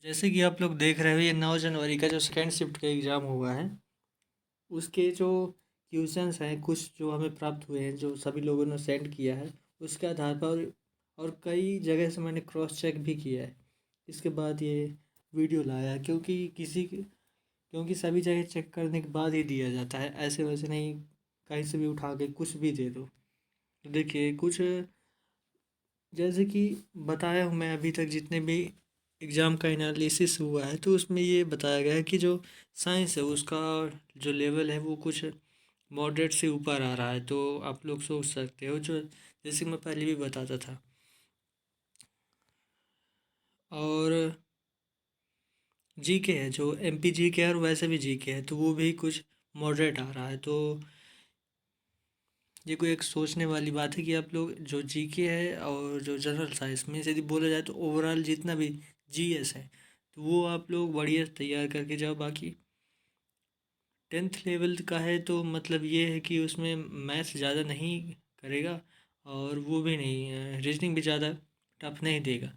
जैसे कि आप लोग देख रहे हो, ये 9 जनवरी का जो सेकेंड शिफ्ट का एग्ज़ाम हुआ है, उसके जो क्वेश्चंस हैं कुछ जो हमें प्राप्त हुए हैं, जो सभी लोगों ने सेंड किया है, उसके आधार पर और कई जगह से मैंने क्रॉस चेक भी किया है। इसके बाद ये वीडियो लाया, क्योंकि सभी जगह चेक करने के बाद ही दिया जाता है, ऐसे वैसे नहीं कहीं से भी उठा के कुछ भी दे दो। तो देखिए, कुछ जैसे कि बताया हूँ मैं, अभी तक जितने भी एग्ज़ाम का एनालिसिस हुआ है तो उसमें ये बताया गया है कि जो साइंस है उसका जो लेवल है वो कुछ मॉडरेट से ऊपर आ रहा है। तो आप लोग सोच सकते हो, जो जैसे कि मैं पहले भी बताता था। और जीके है, जो एमपी जीके है और वैसे भी जीके है, तो वो भी कुछ मॉडरेट आ रहा है। तो ये कोई एक सोचने वाली बात है कि आप लोग जो जीके है और जो जनरल साइंस में यदि बोला जाए तो ओवरऑल जितना भी जीएस है, तो वो आप लोग बढ़िया तैयार करके जाओ। बाकी 10th लेवल का है तो मतलब ये है कि उसमें मैथ्स ज़्यादा नहीं करेगा, और वो भी नहीं, रीजनिंग भी ज़्यादा टफ नहीं देगा।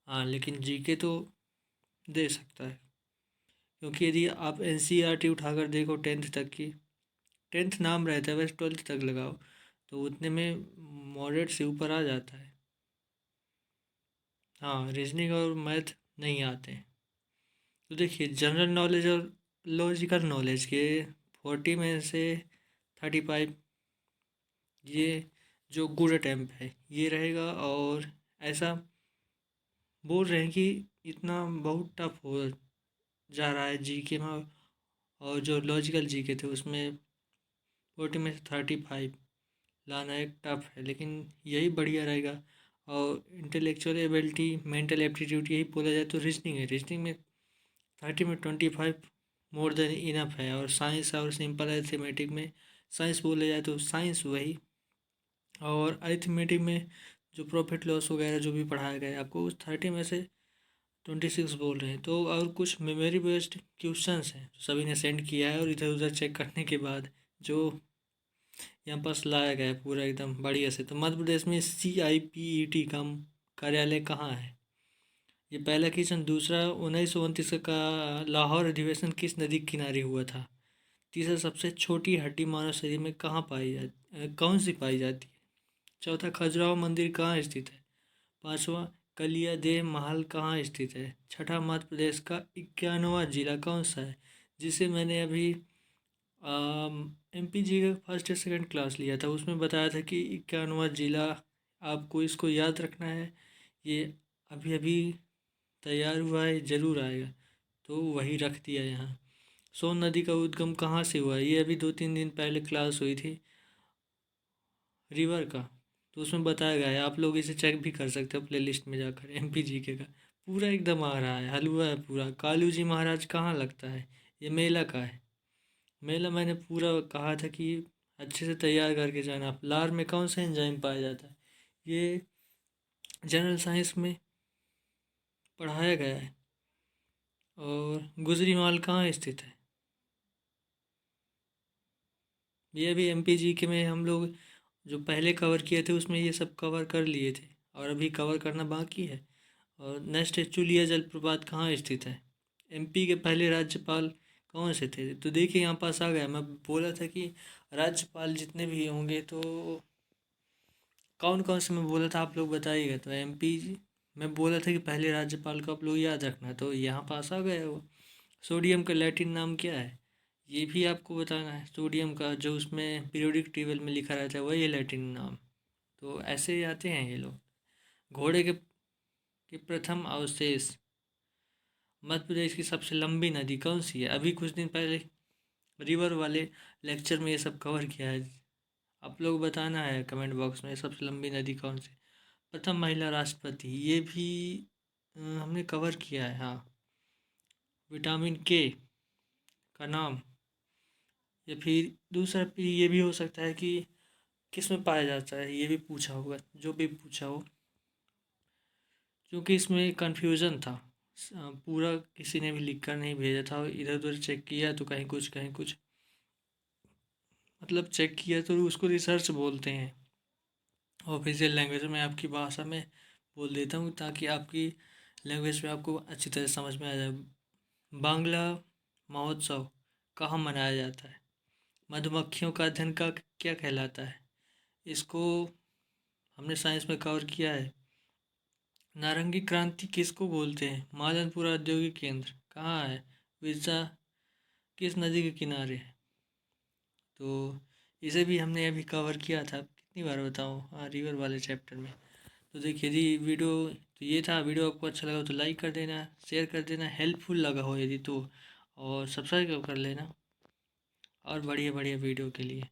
हाँ, लेकिन जीके तो दे सकता है, क्योंकि यदि आप एनसीईआरटी उठाकर देखो 10th तक की, 10th नाम रहता है, बस 12th तक लगाओ तो उतने में मॉडरेट से ऊपर आ जाता है। हाँ, रीजनिंग और मैथ नहीं आते हैं। तो देखिए, जनरल नॉलेज और लॉजिकल नॉलेज के 40 में से 35 ये जो गुड अटेम्प्ट है ये रहेगा। और ऐसा बोल रहे हैं कि इतना बहुत टफ हो जा रहा है जीके में, और जो लॉजिकल जीके थे उसमें 40 में से 35 लाना एक टफ है, लेकिन यही बढ़िया रहेगा। और इंटेलेक्चुअल एबिलिटी, मेंटल एप्टीट्यूड यही बोला जाए तो रीजनिंग है, रीजनिंग में 30 में 25 मोर देन इनफ है। और साइंस और सिंपल अरिथमेटिक में, साइंस बोला जाए तो साइंस वही, और अरिथमेटिक में जो प्रॉफिट लॉस वगैरह जो भी पढ़ाया गया है आपको, उस 30 में से 26 बोल रहे हैं। तो और कुछ मेमोरी बेस्ड क्वेश्चंस हैं जो सभी ने सेंड किया है, और इधर उधर चेक करने के बाद जो यहाँ पास लाया गया है पूरा एकदम बढ़िया से। तो मध्य प्रदेश में CIPET का कार्यालय कहाँ है? ये पहला क्वेश्चन। दूसरा, 1929 का लाहौर अधिवेशन किस नदी के किनारे हुआ था? तीसरा, सबसे छोटी हड्डी मानव शरीर में कौन सी पाई जाती है? चौथा, खजुराहो मंदिर कहाँ स्थित है? पांचवा, कलिया देह महल कहाँ स्थित है? छठा, मध्य प्रदेश का 91वां जिला कौन सा है? जिसे मैंने अभी MPG का फर्स्ट या सेकंड क्लास लिया था, उसमें बताया था कि 91वां जिला आपको इसको याद रखना है। ये अभी अभी तैयार हुआ है, ज़रूर आएगा, तो वही रख दिया यहाँ। सोन नदी का उद्गम कहाँ से हुआ है? ये अभी 2-3 दिन पहले क्लास हुई थी रिवर का, तो उसमें बताया गया है। आप लोग इसे चेक भी कर सकते हो प्ले लिस्ट में जाकर, MPGK का पूरा एकदम आ रहा है, हलवा है पूरा। कालू जी महाराज कहाँ लगता है? ये मेला का है। मेला मैंने पूरा कहा था कि अच्छे से तैयार करके जाना। लार में कौन सा एंजाइम पाया जाता है? ये जनरल साइंस में पढ़ाया गया है। और गुजरी माल कहाँ स्थित है? ये भी MPGK में हम लोग जो पहले कवर किए थे उसमें ये सब कवर कर लिए थे, और अभी कवर करना बाकी है। और नेक्स्ट है, चुलिया जलप्रपात कहाँ स्थित है? MP के पहले राज्यपाल कौन से थे? तो देखिए, यहाँ पास आ गया। मैं बोला था कि राज्यपाल जितने भी होंगे तो कौन कौन से मैं बोला था, आप लोग बताइएगा। तो MP मैं बोला था कि पहले राज्यपाल को आप लोग याद रखना, तो यहाँ पास आ गया वो। सोडियम का लैटिन नाम क्या है? ये भी आपको बताना है। सोडियम का जो उसमें पीरियोडिक टेबल में लिखा रहता है वही है लैटिन नाम। तो ऐसे ही आते हैं ये लोग। घोड़े के प्रथम अवशेष। मध्य प्रदेश की सबसे लंबी नदी कौन सी है? अभी कुछ दिन पहले रिवर वाले लेक्चर में ये सब कवर किया है। आप लोग बताना है कमेंट बॉक्स में सबसे लंबी नदी कौन सी। प्रथम महिला राष्ट्रपति, ये भी हमने कवर किया है। हाँ, विटामिन के का नाम, या फिर दूसरा भी ये भी हो सकता है कि किस में पाया जाता है, ये भी पूछा होगा, जो भी पूछा हो, क्योंकि इसमें कन्फ्यूज़न था। पूरा किसी ने भी लिख कर नहीं भेजा था, इधर उधर चेक किया तो कहीं कुछ मतलब चेक किया तो उसको रिसर्च बोलते हैं। ऑफिशियल लैंग्वेज में आपकी भाषा में बोल देता हूँ ताकि आपकी लैंग्वेज में आपको अच्छी तरह समझ में आ जाए। बांग्ला महोत्सव कहाँ मनाया जाता है? मधुमक्खियों का अध्ययन का क्या कहलाता है? इसको हमने साइंस में कवर किया है। नारंगी क्रांति किसको बोलते हैं? मादनपुरा औद्योगिक केंद्र कहाँ है? विरसा किस नदी के किनारे है? तो इसे भी हमने अभी कवर किया था, कितनी बार बताऊँ, हाँ रिवर वाले चैप्टर में। तो देखिए यदि वीडियो तो ये था, वीडियो आपको अच्छा लगा तो लाइक कर देना, शेयर कर देना, हेल्पफुल लगा हो यदि तो, और सब्सक्राइब कर लेना और बढ़िया बढ़िया वीडियो के लिए।